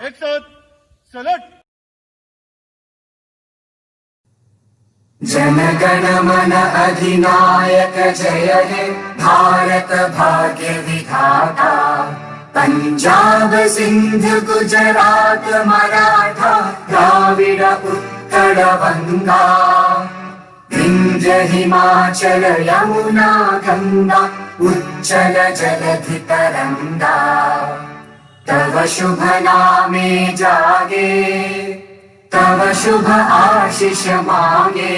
एक साथ सलट। जन गण मन अधिनायक जय हे भारत भाग्य विधाता। पंजाब सिंध गुजरात मराठा द्राविड़ उत्कल बंगा। विंध्य हिमाचल यमुना गंगा उच्चल जलधि तरंगा। तव शुभ नामे जागे तव शुभ आशीष मांगे।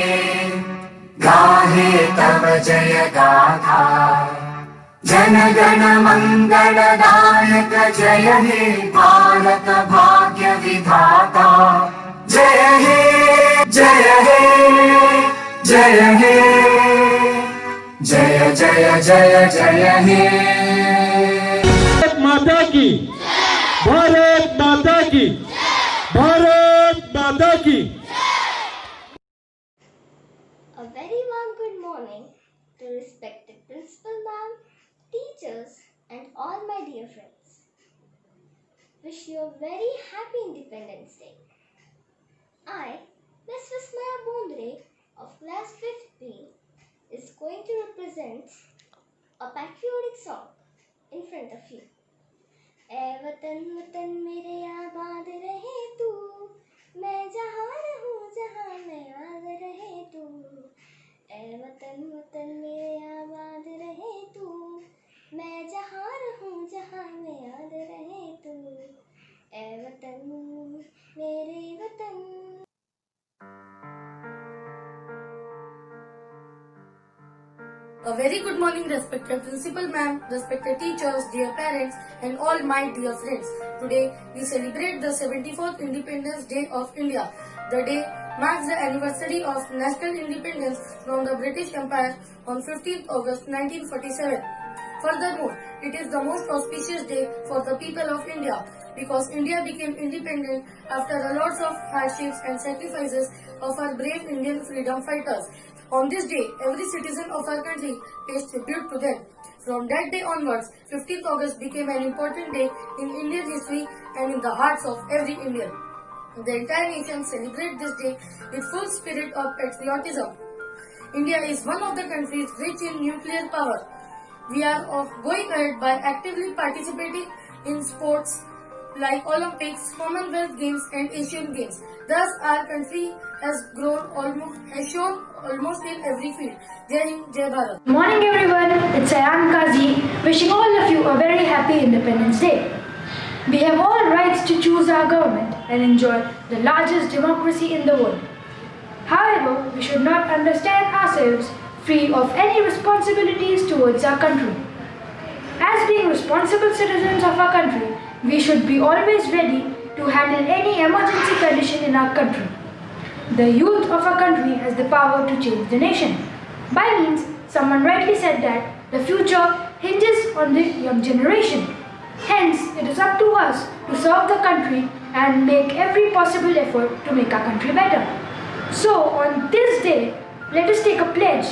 गाहे तव जय गाथा जन गण मंगल दायक जय हे भारत भाग्य विधाता। जय हे जय हे जय हे जय जय जय जय हे। भारत माता की, भारत माता की, भारत माता की। A very warm good morning to respected principal ma'am, teachers and all my dear friends. Wish you a very happy Independence Day. I, Miss Vismaya Bondre of class 5B, is going to represent a patriotic song in front of you. ऐ वतन वतन मेरे आबाद रहे तू, मैं जहाँ रहूँ जहाँ मैं याद रहे तू। ऐ वतन वतन मेरे आबाद रहे तू, मैं जहाँ रहूँ जहाँ मैं याद रहे तू। ऐ वतन मेरे वतन। A very good morning, respected principal ma'am, respected teachers, dear parents, and all my dear friends. Today we celebrate the 74th Independence Day of India. The day marks the anniversary of national independence from the British Empire on 15th August 1947. Furthermore, it is the most auspicious day for the people of India because India became independent after a lot of hardships and sacrifices of our brave Indian freedom fighters. On this day, every citizen of our country pays tribute to them. From that day onwards, 15th August became an important day in Indian history and in the hearts of every Indian. The entire nation celebrates this day with full spirit of patriotism. India is one of the countries rich in nuclear power. We are going ahead by actively participating in sports like Olympics, Commonwealth Games and Asian Games. Thus, our country has shown almost in every field. Jai Hind, Jai Bharat. Good morning everyone, it's Ayan Kazi wishing all of you a very happy Independence Day. We have all rights to choose our government and enjoy the largest democracy in the world. However, we should not understand ourselves free of any responsibilities towards our country. As being responsible citizens of our country, we should be always ready to handle any emergency condition in our country. The youth of our country has the power to change the nation. By means, someone rightly said that the future hinges on the young generation. Hence, it is up to us to serve the country and make every possible effort to make our country better. So, on this day, let us take a pledge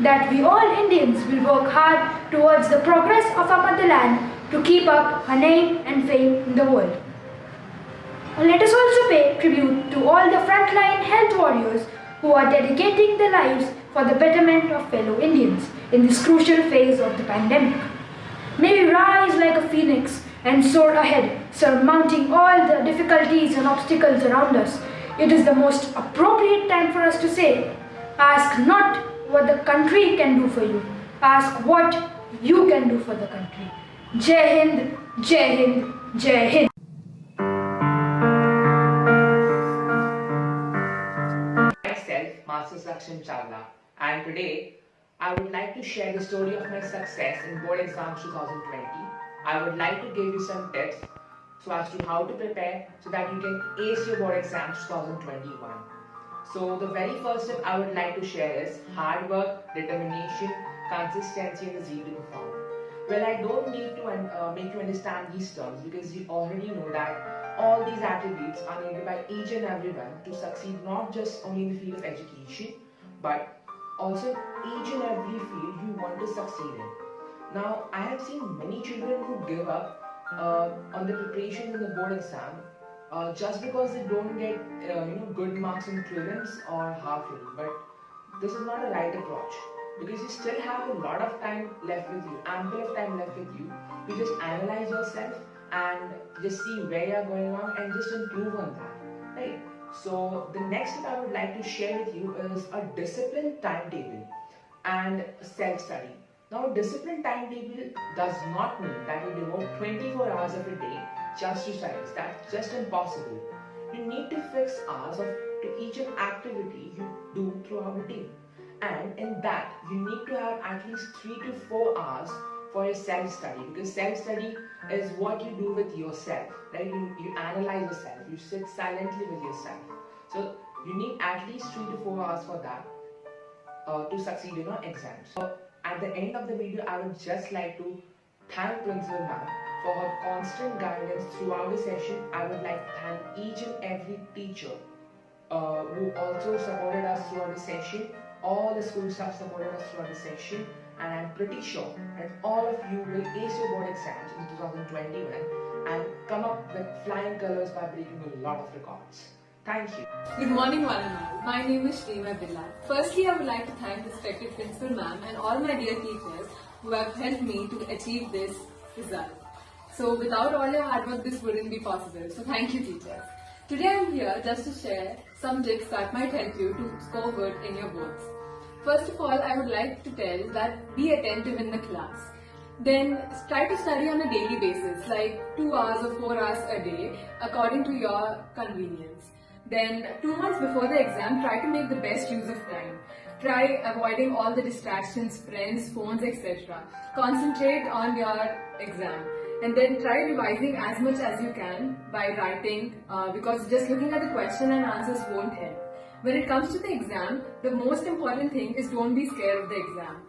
that we all Indians will work hard towards the progress of our motherland to keep up her name and fame in the world. Let us also pay tribute to all the frontline health warriors who are dedicating their lives for the betterment of fellow Indians in this crucial phase of the pandemic. May we rise like a phoenix and soar ahead, surmounting all the difficulties and obstacles around us. It is the most appropriate time for us to say, ask not what the country can do for you, ask what you can do for the country. Jai Hind, Jai Hind, Jai Hind. Myself, Master Saksham Chawla, and today I would like to share the story of my success in board exams 2020. I would like to give you some tips so as to how to prepare so that you can ace your board exams 2021. So the very first tip I would like to share is hard work, determination, consistency and the zeal to perform. Well, I don't need to make you understand these terms because you already know that all these attributes are needed by each and everyone to succeed not just only in the field of education but also each and every field you want to succeed in. Now, I have seen many children who give up on the preparation in the board exam just because they don't get good marks in prelims or half yearly. But this is not a right approach, because you still have a lot of time left with you, ample of time left with you. You just analyze yourself and just see where you're going wrong and just improve on that, right? So the next tip I would like to share with you is a disciplined timetable and self-study. Now, disciplined timetable does not mean that you devote 24 hours of a day just to studies. That's just impossible. You need to fix hours to each activity you do throughout the day. And in that, you need to have at least 3 to 4 hours for your self-study, because self-study is what you do with yourself, right? You analyze yourself, you sit silently with yourself. So you need at least 3 to 4 hours for that to succeed in your exams. So at the end of the video, I would just like to thank Principal Ma'am for her constant guidance throughout the session. I would like to thank each and every teacher who also supported us throughout the session. All the school staff supported us throughout the session, and I'm pretty sure that all of you will ace your board exams in 2021 and come up with flying colors by breaking a lot of records. Thank you. Good morning, one and all. My name is Shrima Bilal. Firstly, I would like to thank respected Principal Ma'am and all my dear teachers who have helped me to achieve this result. So without all your hard work, this wouldn't be possible. So thank you, teachers. Today I am here just to share some tips that might help you to score good in your boards. First of all, I would like to tell that be attentive in the class. Then try to study on a daily basis, like 2 hours or 4 hours a day, according to your convenience. Then 2 months before the exam, try to make the best use of time. Try avoiding all the distractions, friends, phones, etc. Concentrate on your exam. And then try revising as much as you can by writing, because just looking at the question and answers won't help. When it comes to the exam, the most important thing is don't be scared of the exam.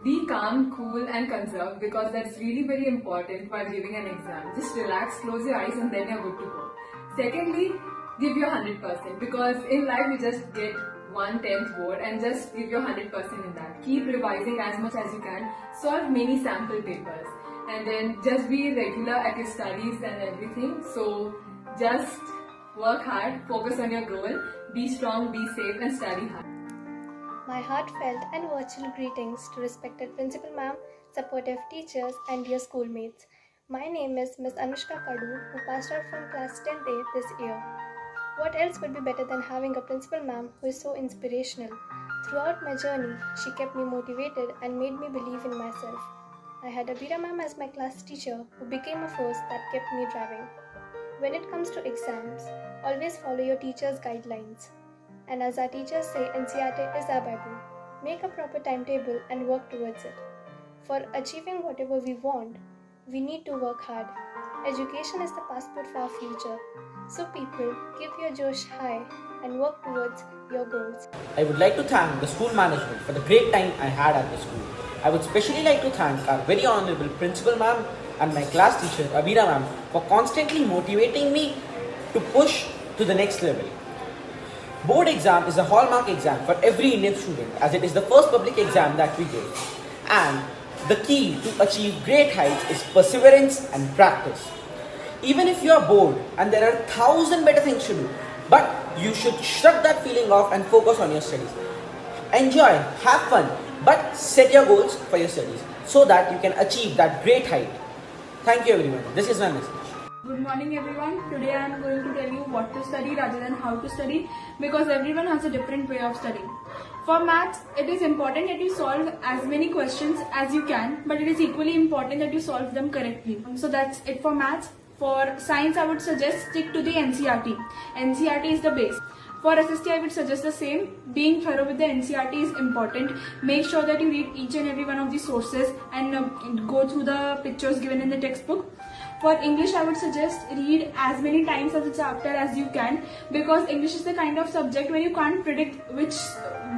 Be calm, cool and conserved, because that's really very important while giving an exam. Just relax, close your eyes and then you're good to go. Secondly, give your 100%, because in life you just get 1/10 board and just give your 100% in that. Keep revising as much as you can. Solve many sample papers. And then just be regular at your studies and everything. So just work hard, focus on your goal, be strong, be safe and study hard. My heartfelt and virtual greetings to respected Principal Ma'am, supportive teachers and dear schoolmates. My name is Ms. Anushka Kadu, who passed out from class 10th A this year. What else would be better than having a Principal Ma'am who is so inspirational? Throughout my journey, she kept me motivated and made me believe in myself. I had Abira Ma'am as my class teacher, who became a force that kept me driving. When it comes to exams, always follow your teacher's guidelines. And as our teachers say, NCERT is our Bible. Make a proper timetable and work towards it. For achieving whatever we want, we need to work hard. Education is the passport for our future. So people, keep your Josh high and work towards your goals. I would like to thank the school management for the great time I had at the school. I would especially like to thank our very honorable Principal Ma'am and my class teacher Abira Ma'am for constantly motivating me to push to the next level. Board exam is a hallmark exam for every Indian student, as it is the first public exam that we give. And the key to achieve great heights is perseverance and practice. Even if you are bored and there are 1,000 better things to do, but you should shrug that feeling off and focus on your studies. Enjoy, have fun, but set your goals for your studies so that you can achieve that great height. Thank you everyone. This is my message. Good morning everyone. Today I am going to tell you what to study rather than how to study, because everyone has a different way of studying. For maths, it is important that you solve as many questions as you can, but it is equally important that you solve them correctly. So that's it for maths. For science, I would suggest stick to the NCERT. NCERT is the base. For SST, I would suggest the same. Being thorough with the NCERT is important. Make sure that you read each and every one of the sources and go through the pictures given in the textbook. For English, I would suggest read as many times as a chapter as you can, because English is the kind of subject where you can't predict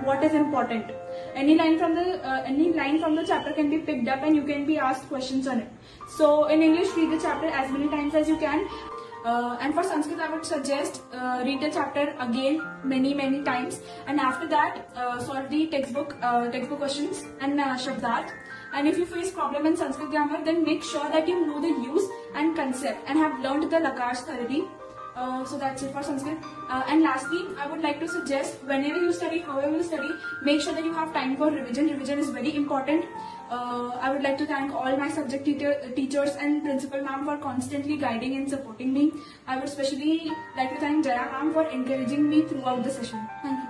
what is important. Any line from the chapter can be picked up and you can be asked questions on it. So in English, read the chapter as many times as you can. And for Sanskrit, I would suggest read the chapter again many times, and after that solve the textbook questions and Shabdat. And if you face problem in Sanskrit grammar, then make sure that you know the use and concept and have learned the lakars thoroughly. So that's it for Sanskrit. And lastly, I would like to suggest whenever you study, however you study, make sure that you have time for revision. Revision is very important. I would like to thank all my subject teachers and principal ma'am for constantly guiding and supporting me. I would especially like to thank Jaya ma'am for encouraging me throughout the session. Thank you.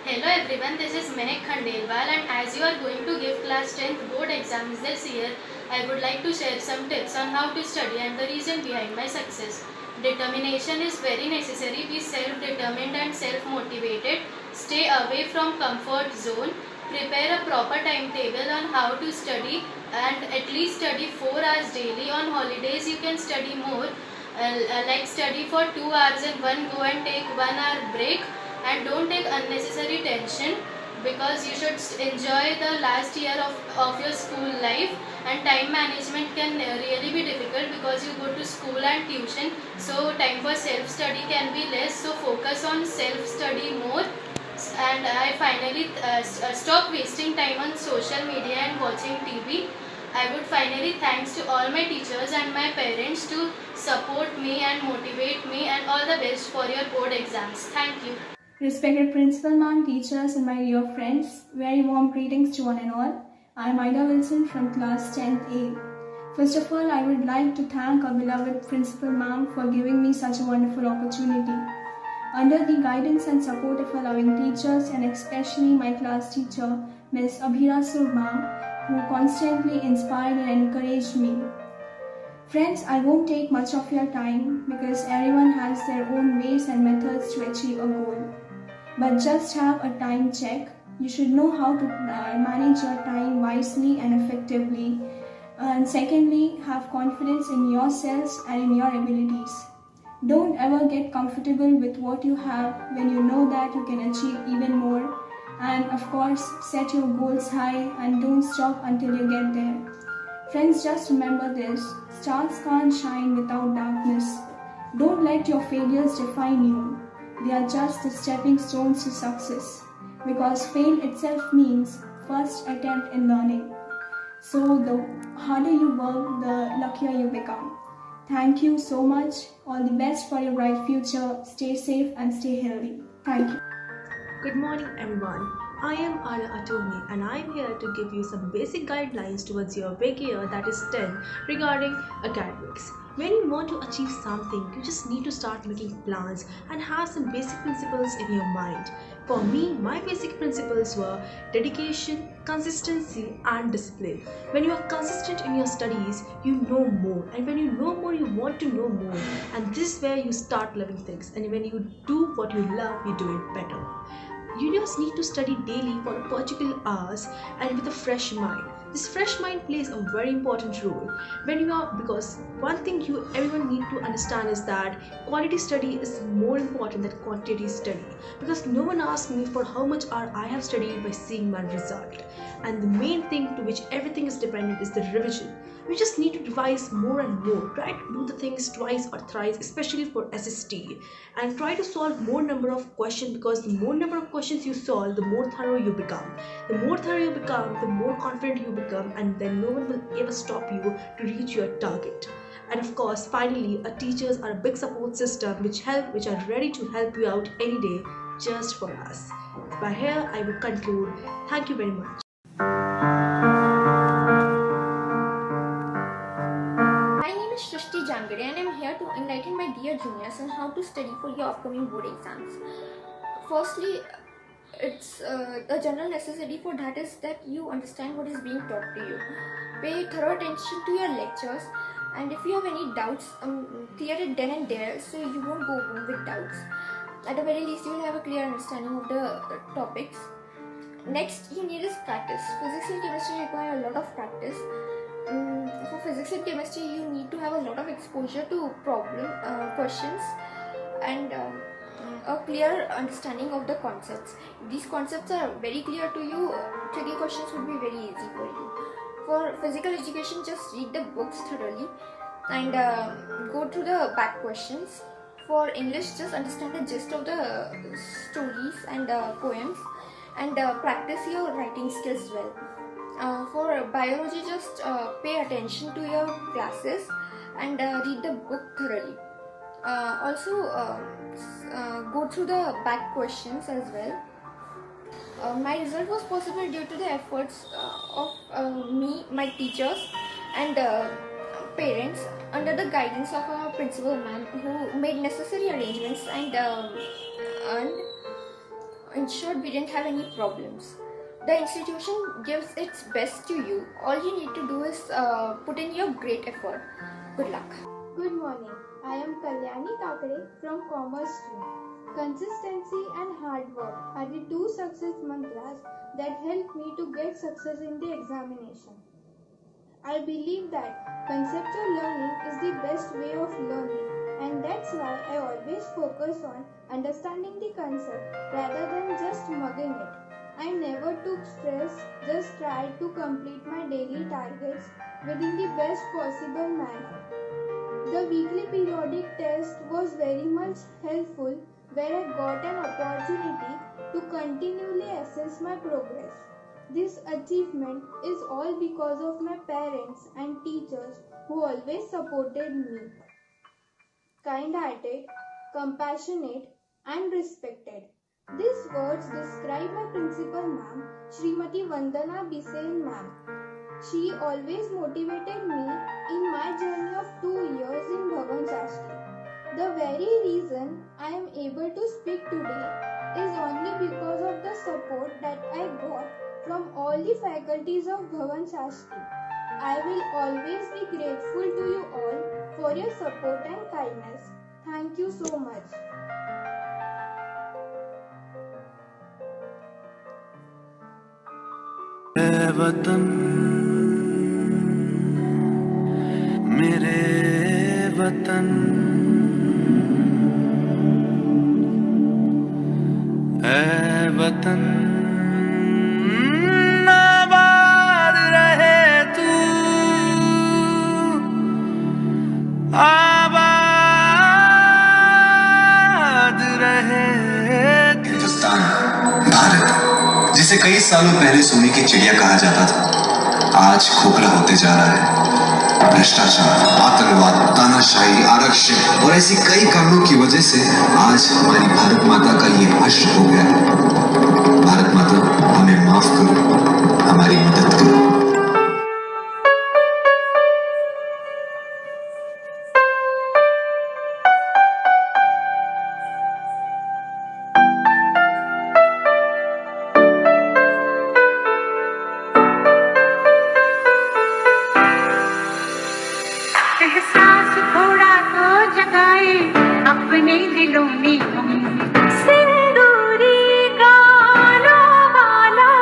Hello everyone, this is Mehak Khandelwal, and as you are going to give class 10th board exams this year, I would like to share some tips on how to study and the reason behind my success. Determination is very necessary. Be self-determined and self-motivated. Stay away from comfort zone. Prepare a proper timetable on how to study and at least study 4 hours daily. On holidays you can study more, like study for 2 hours in one go and take 1 hour break. And don't take unnecessary tension, because you should enjoy the last year of your school life. And time management can really be difficult because you go to school and tuition, so time for self-study can be less, so focus on self-study more. And I finally stop wasting time on social media and watching TV. I would finally thanks to all my teachers and my parents to support me and motivate me, and all the best for your board exams. Thank you. Respected Principal Ma'am, teachers and my dear friends, very warm greetings to one and all. I am Ida Wilson from class 10th A. First of all, I would like to thank our beloved Principal Ma'am for giving me such a wonderful opportunity. Under the guidance and support of our loving teachers, and especially my class teacher, Ms. Abhira Sur Ma'am, who constantly inspired and encouraged me. Friends, I won't take much of your time because everyone has their own ways and methods to achieve a goal. But just have a time check. You should know how to manage your time wisely and effectively. And secondly, have confidence in yourselves and in your abilities. Don't ever get comfortable with what you have when you know that you can achieve even more. And of course, set your goals high and don't stop until you get there. Friends, just remember this. Stars can't shine without darkness. Don't let your failures define you. They are just the stepping stones to success, because fail itself means first attempt in learning. So the harder you work, the luckier you become. Thank you so much. All the best for your bright future. Stay safe and stay healthy. Thank you. Good morning everyone. I am Ara Attorney and I am here to give you some basic guidelines towards your big year, that is 10, regarding academics. When you want to achieve something, you just need to start making plans and have some basic principles in your mind. For me, my basic principles were dedication, consistency and discipline. When you are consistent in your studies, you know more, and when you know more, you want to know more, and this is where you start loving things. And when you do what you love, you do it better. You just need to study daily for a particular hours and with a fresh mind. This fresh mind plays a very important role because one thing everyone need to understand is that quality study is more important than quantity study, because no one asks me for how much hour I have studied by seeing my result. And the main thing to which everything is dependent is the revision. We just need to revise more and more. Try to do the things twice or thrice, especially for SST, and try to solve more number of questions, because the more number of questions you solve, the more thorough you become. The more thorough you become, the more confident you become, and then no one will ever stop you to reach your target. And of course, finally, our teachers are a big support system which are ready to help you out any day just for us. By here, I will conclude. Thank you very much. My name is Shrishti Jangade and I am here to enlighten my dear juniors on how to study for your upcoming board exams. Firstly, it's the general necessity for that is that you understand what is being taught to you. Pay thorough attention to your lectures, and if you have any doubts, clear it then and there, so you won't go home with doubts. At the very least, you will have a clear understanding of the topics. Next, you need is practice. Physics and chemistry require a lot of practice. For physics and chemistry, you need to have a lot of exposure to questions, and a clear understanding of the concepts. If these concepts are very clear to you, tricky questions would be very easy for you. For physical education, just read the books thoroughly and go through the back questions. For English, just understand the gist of the stories and poems, and practice your writing skills well. For biology, just pay attention to your classes and read the book thoroughly. Go through the back questions as well. My result was possible due to the efforts of me, my teachers, and parents under the guidance of our principal ma'am, who made necessary arrangements and ensured we didn't have any problems. The institution gives its best to you. All you need to do is put in your great effort. Good luck. Good morning. I am Kalyani Kakade from Commerce Stream. Consistency and hard work are the two success mantras that help me to get success in the examination. I believe that conceptual learning is the best way of learning, and that's why I always focus on understanding the concept rather than just mugging it. I never took stress, just tried to complete my daily targets within the best possible manner. The weekly periodic test was very much helpful, where I got an opportunity to continually assess my progress. This achievement is all because of my parents and teachers who always supported me. Kind-hearted, compassionate, and respected. These words describe my principal ma'am, Srimati Vandana Bisain ma'am. She always motivated me in my journey of 2 years in Bhavan Shastri. The very reason I am able to speak today is only because of the support that I got from all the faculties of Bhavan Shastri. I will always be grateful to you all for your support and kindness. Thank you so much. वतन मेरे वतन ऐ वतन आबाद रहे तू आबाद रहे हिंदुस्तान भारत जिसे कई सालों पहले सोने की चिड़िया कहा जाता था, आज खोखला होते जा रहा है। भ्रष्टाचार, आतंकवाद, तानाशाही, आरक्षण और ऐसी कई कारणों की वजह से आज हमारी भारत माता का ये हश्र हो गया है। भारत माता हमें माफ करो, हमारी मदद करो। एहसास थोड़ा तो जगाए अपने दिलों में हम सिंदूरी गालों वाला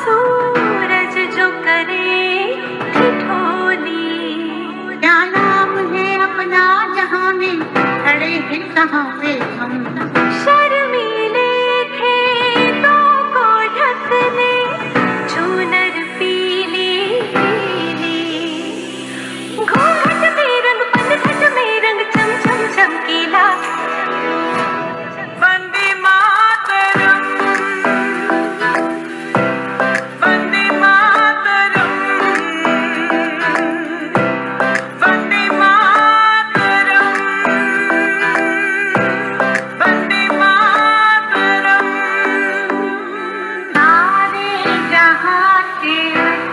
सूरज जो करे ठिठोली। क्या नाम है अपना जहां में खड़े हैं कहाँ पे हम शर्मीले खेतों को ढकने चूनर पीली घूंघट में रंग पनघट में रंग चम चम चमकीला। वंदे मातरम वंदे मातरम वंदे मातरम वंदे मातरम। सारे जहां के अच्छा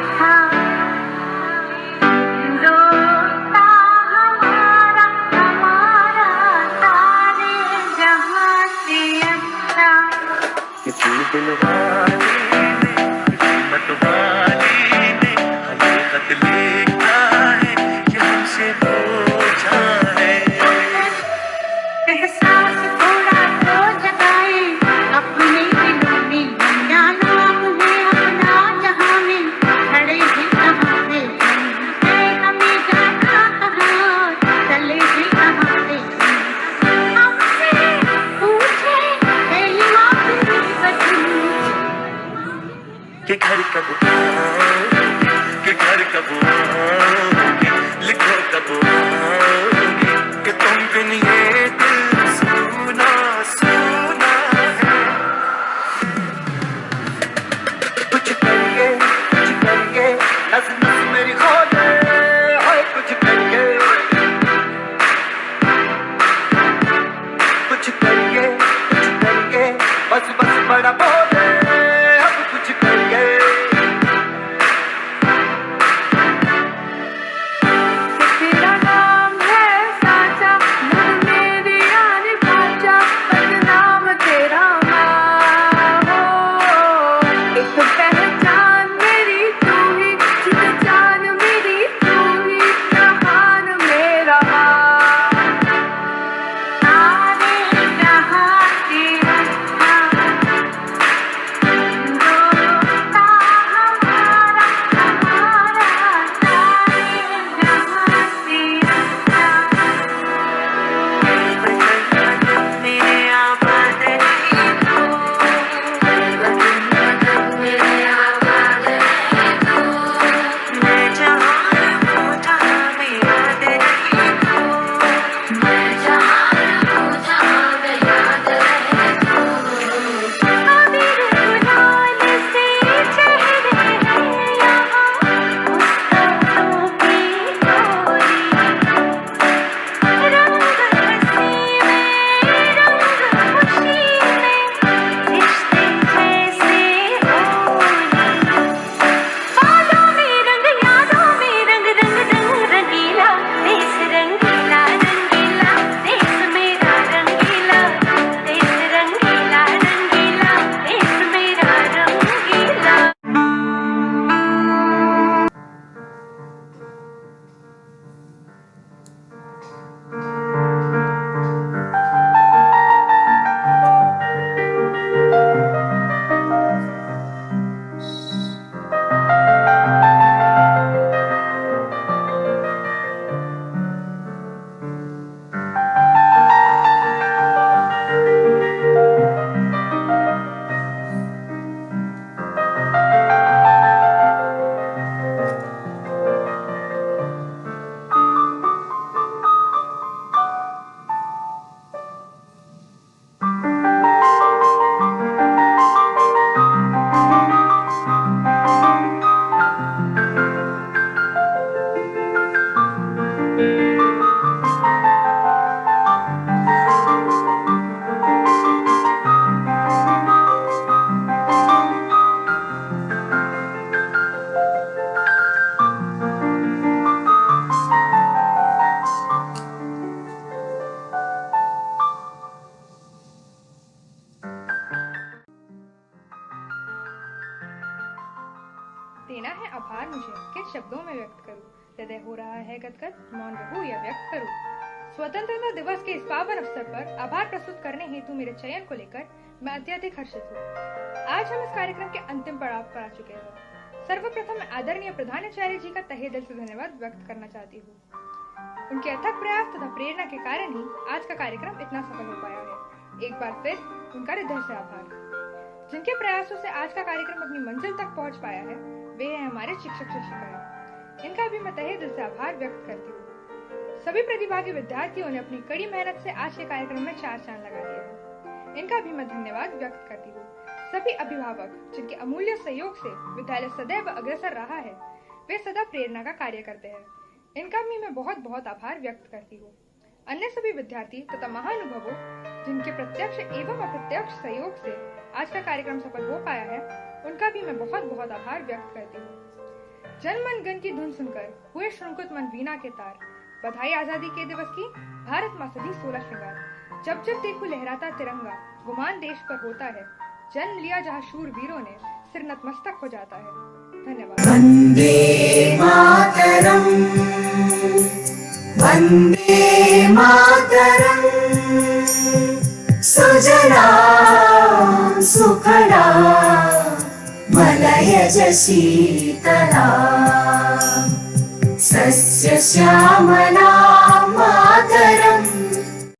दिल वाली ने किस्मत वाली ने हमें खत लिखा है कि हमसे पूछा है। एहसास थोड़ा तो जगाए अपने दिलों में क्या नाम है अपना जहां में खड़े हैं कहाँ पे हमें जाना कहाँ चले हैं कहाँ पे हमसे पूछे कई बात कि घर कब आओगे, कि घर कब आओगे, लिखो कब आओगे कि तुम बिन ये दिल सुना सुना है। कुछ करिए नस नस मेरी खोले, हाय कुछ करिए है गदगद, मौन रहूं या व्यक्त करूं। स्वतंत्रता दिवस के इस पावन अवसर पर आभार प्रस्तुत करने हेतु मेरे चयन को लेकर मैं अत्यधिक हर्षित हूँ। आज हम इस कार्यक्रम के अंतिम पड़ाव पर आ चुके हैं। सर्वप्रथम मैं आदरणीय प्रधानाचार्य जी का तहे दिल से धन्यवाद व्यक्त करना चाहती हूँ। उनके अथक प्रयास तथा प्रेरणा के कारण ही आज का कार्यक्रम इतना सफल हो पाया है। एक बार फिर उनका हृदय से आभार। जिनके प्रयासों से आज का कार्यक्रम अपनी मंजिल तक पहुंच पाया है वे हैं हमारे शिक्षक शिक्षिकाएं। इनका भी मैं तहे दिल से आभार व्यक्त करती हूँ। सभी प्रतिभागी विद्यार्थियों ने अपनी कड़ी मेहनत से आज के कार्यक्रम में 4 चांद लगा दिए हैं। इनका भी मैं धन्यवाद व्यक्त करती हूँ। सभी अभिभावक जिनके अमूल्य सहयोग से विद्यालय सदैव अग्रसर रहा है, वे सदा प्रेरणा का कार्य करते हैं। इनका भी मैं बहुत बहुत आभार व्यक्त करती हूँ। अन्य सभी विद्यार्थी तथा महानुभवों जिनके प्रत्यक्ष एवं अप्रत्यक्ष सहयोग से आज का कार्यक्रम सफल हो पाया है, उनका भी मैं बहुत बहुत आभार व्यक्त करती हूँ। जन मन गण की धुन सुनकर हुए श्रृंकुत मन वीणा के तार, बधाई आजादी के दिवस की, भारत माँ सजी 16 श्रृंगार। जब जब देखूं लहराता तिरंगा, गुमान देश पर होता है, जन्म लिया जहाँ शूर वीरों ने, सिर नतमस्तक हो जाता है। धन्यवाद। वंदे मातरम, वंदे मातरम, सुजला सुफला मलयज शीतला, सस्य श्यामला